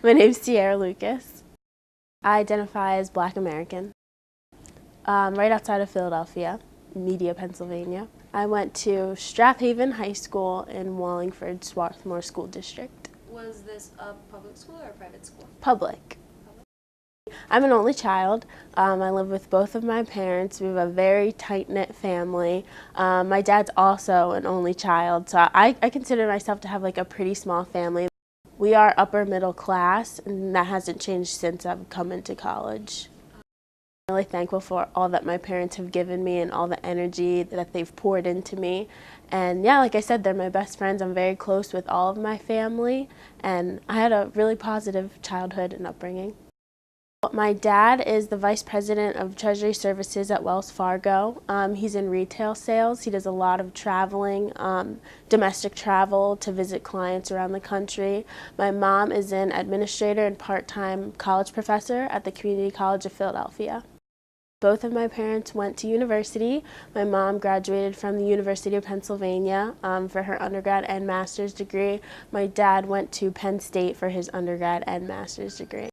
My name's Ciara Lucas. I identify as Black American. Right outside of Philadelphia, Media, Pennsylvania. I went to Strathaven High School in Wallingford, Swarthmore School District. Was this a public school or a private school? Public. I'm an only child. I live with both of my parents. We have a very tight-knit family. My dad's also an only child, so I consider myself to have like a pretty small family. We are upper middle class, and that hasn't changed since I've come into college. I'm really thankful for all that my parents have given me and all the energy that they've poured into me. And yeah, like I said, they're my best friends. I'm very close with all of my family, and I had a really positive childhood and upbringing. My dad is the Vice President of Treasury Services at Wells Fargo. He's in retail sales. He does a lot of traveling, domestic travel to visit clients around the country. My mom is an administrator and part-time college professor at the Community College of Philadelphia. Both of my parents went to university. My mom graduated from the University of Pennsylvania for her undergrad and master's degree. My dad went to Penn State for his undergrad and master's degree.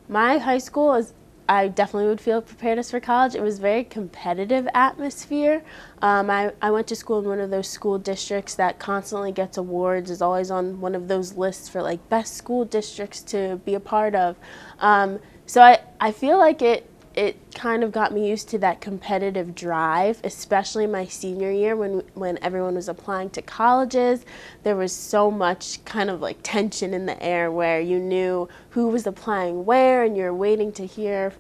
My high school I definitely would feel prepared us for college. It was a very competitive atmosphere. I went to school in one of those school districts that constantly gets awards, is always on one of those lists for like best school districts to be a part of. So I feel like it kind of got me used to that competitive drive, especially my senior year when everyone was applying to colleges. There was so much kind of like tension in the air where you knew who was applying where and you're waiting to hear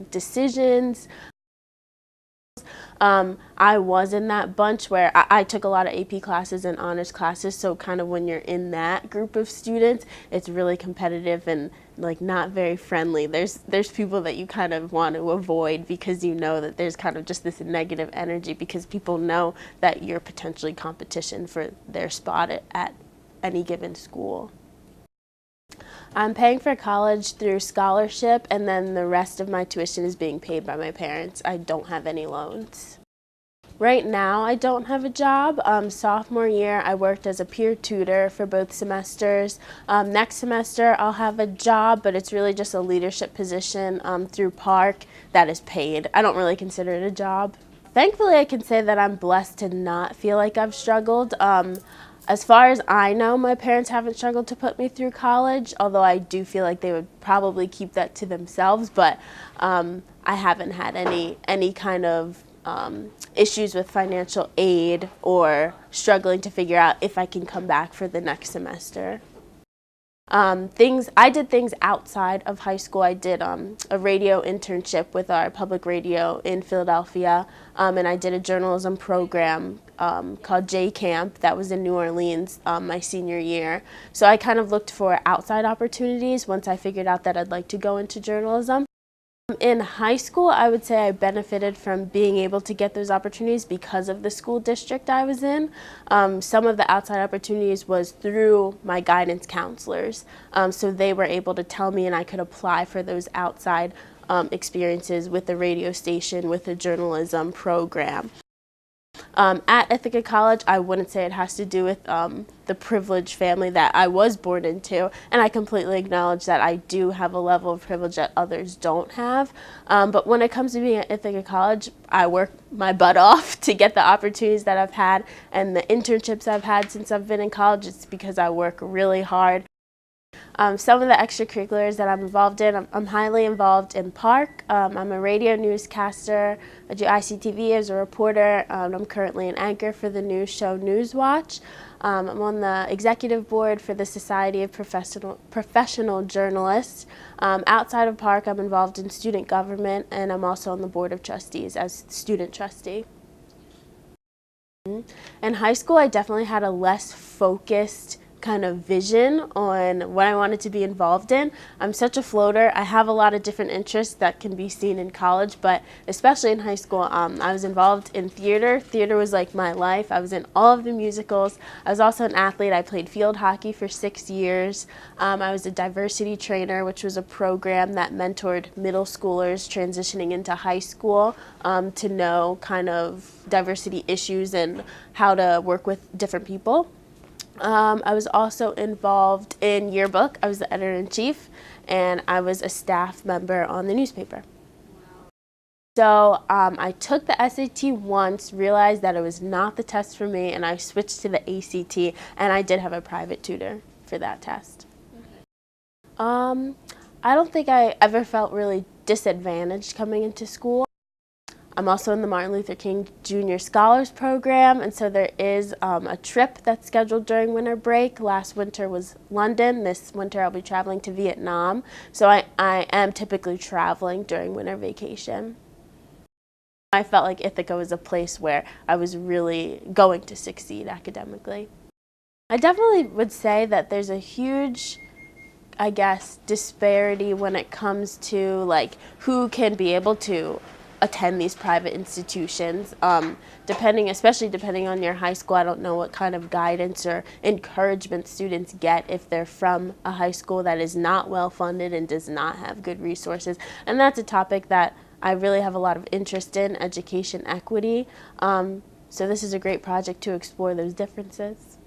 decisions. I was in that bunch where I took a lot of AP classes and honors classes, so kind of when you're in that group of students, it's really competitive and like not very friendly. There's people that you kind of want to avoid because you know that there's kind of just this negative energy because people know that you're potentially competition for their spot at any given school. I'm paying for college through scholarship, and then the rest of my tuition is being paid by my parents. I don't have any loans. Right now, I don't have a job. Sophomore year, I worked as a peer tutor for both semesters. Next semester, I'll have a job, but it's really just a leadership position through Park that is paid. I don't really consider it a job. Thankfully, I can say that I'm blessed to not feel like I've struggled. As far as I know, my parents haven't struggled to put me through college, although I do feel like they would probably keep that to themselves, but I haven't had any kind of issues with financial aid or struggling to figure out if I can come back for the next semester. I did things outside of high school. I did a radio internship with our public radio in Philadelphia, and I did a journalism program called J Camp that was in New Orleans my senior year. So I kind of looked for outside opportunities once I figured out that I'd like to go into journalism. In high school, I would say I benefited from being able to get those opportunities because of the school district I was in. Some of the outside opportunities was through my guidance counselors. So they were able to tell me and I could apply for those outside experiences with the radio station, with the journalism program. At Ithaca College, I wouldn't say it has to do with the privileged family that I was born into, and I completely acknowledge that I do have a level of privilege that others don't have. But when it comes to being at Ithaca College, I work my butt off to get the opportunities that I've had, and the internships I've had since I've been in college, it's because I work really hard. Some of the extracurriculars that I'm involved in, I'm highly involved in Park. I'm a radio newscaster. I do ICTV as a reporter. I'm currently an anchor for the news show Newswatch. I'm on the executive board for the Society of Professional Journalists. Outside of Park, I'm involved in student government, and I'm also on the board of trustees as student trustee. In high school, I definitely had a less focused kind of vision on what I wanted to be involved in. I'm such a floater. I have a lot of different interests that can be seen in college, but especially in high school, I was involved in theater. Theater was like my life. I was in all of the musicals. I was also an athlete. I played field hockey for 6 years. I was a diversity trainer, which was a program that mentored middle schoolers transitioning into high school to know kind of diversity issues and how to work with different people. I was also involved in yearbook. I was the editor-in-chief, and I was a staff member on the newspaper. So I took the SAT once, realized that it was not the test for me, and I switched to the ACT, and I did have a private tutor for that test. I don't think I ever felt really disadvantaged coming into school. I'm also in the Martin Luther King Jr. Scholars Program, and so there is a trip that's scheduled during winter break. Last winter was London. This winter I'll be traveling to Vietnam, so I am typically traveling during winter vacation. I felt like Ithaca was a place where I was really going to succeed academically. I definitely would say that there's a huge, I guess, disparity when it comes to like who can be able to attend these private institutions. Especially depending on your high school, I don't know what kind of guidance or encouragement students get if they're from a high school that is not well funded and does not have good resources. And that's a topic that I really have a lot of interest in, education equity. So this is a great project to explore those differences.